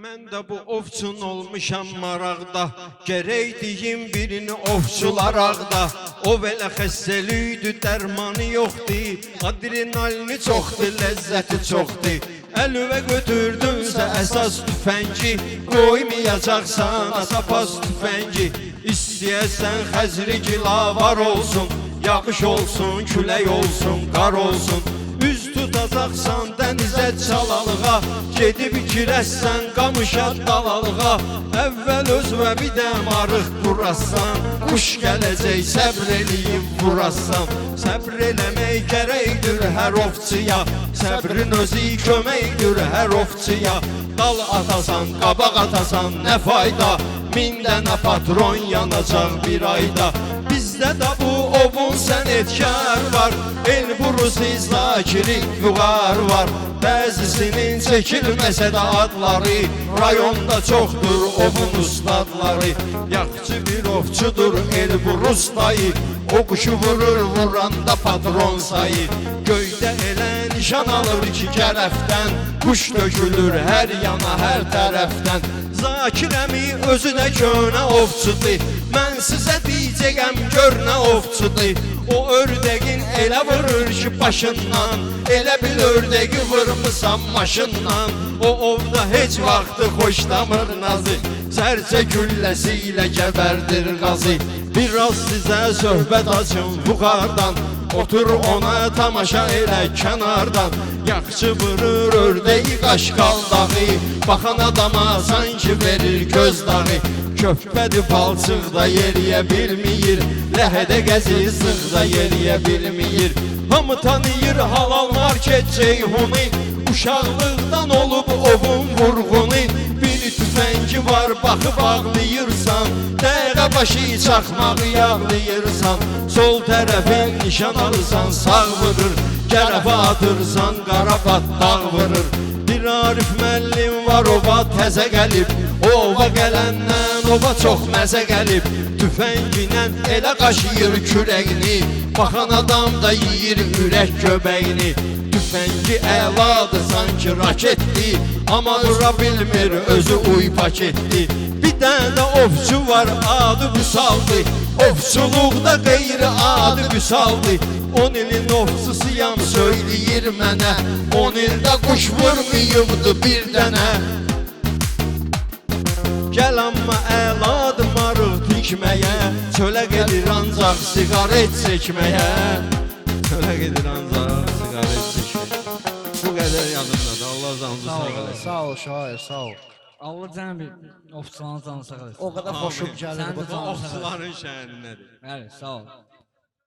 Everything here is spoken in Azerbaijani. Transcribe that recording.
Mən də bu ovçun olmuşam maraqda, gərək deyim birini ovçular ağda. O belə xəstəliydi, dərmanı yoxdur, adrenalini çoxdur, ləzzəti çoxdur. Əlüvə götürdünsə əsas tüfəngi, qoymayacaqsan asapas tüfəngi. İstəyəsən xəzri gilavar olsun, yağış olsun, külək olsun, qar olsun. Üz tutacaqsan dənizə çalalığa, gedib girəsən qamışa dalalığa. Əvvəl özvə bir də marıq qurasan, quş gələcək səbr eləyib vurasan. Səbr eləmək gərəkdir hər ovçuya, səbrin özü köməkdir hər ovçuya. Dal atasan, qabaq atasan nə fayda, 1000 dənə patron yanacaq bir ayda. Bizdə də bu ovun sənətkar var, el burusu zakiri vüqar var. Bəzisinin çəkilməsə də adları, rayonda çoxdur ovun ustadları. Yaxçı bir ovçudur el burus dayı, o quşu vurur vuranda patron sayı. Göydə elə nişan alır ki gərəfdən, quş dökülür hər yana hər tərəfdən. Zakir əmi özü də könə ovçudur, mən sizə deyəcəyəm gör nə ovçudur. O ördəgin elə vurur ki başından, elə bil ördəgi vurmısan maşından. O ovda heç vaxtı xoşlamır nazı, sərcə gülləsi ilə gəbərdir qazı. Biraz sizə söhbət açın vüqardan, otur ona tamaşa elə kənardan. Yaxçı vurur ördəyi qaşqaldağı, baxan adama sanki verir göz dağı. Köpbədi palçıqda yeriyə bilməyir, ləhədə gəzir sığda yeriyə bilməyir. Hamı tanıyır halal market Ceyhunu, uşaqlıqdan olub ovun vurğunu. Bir tüfəngi var baxıb ağlayırsan, dəqiqə başı çaxmağı yağlayırsan. Sol tərəfin nişan alırsan sağ vurur, gərəfə atırsan qarabat dağ vurur. Bir Arif müəllim var ova təzə gəlib, ova gələndən ova çox məzə gəlib. Tüfənginlə elə qaşıyır kürəyini, baxan adam da yiyir ürək göbəyini. Tüfəngi əladır sanki raketdir, amma dura bilmir özü uy paketdir. Bir dənə ovçu var adı Vüsaldır, ovçuluqda qeyri adı Vüsaldır. 10 ilin ovçusuyam söyləyir mənə, 10 ildə quş vurmayıbdı bir dənə. Gəl amma əladır marıq tikməyə, çölə gedir ancaq siqaret çəkməyə. Çölə gedir ancaq siqaret çəkməyə. Bu qədər yadımdadır, Allah canınızı sağ eləsin. Sağ ol şair, sağ ol. Allah canım bir ovçuların canı sağ eləsin. O qədər xoşum gəlir bu Bu ovçuların şəhərindədir. Bəli, sağ ol.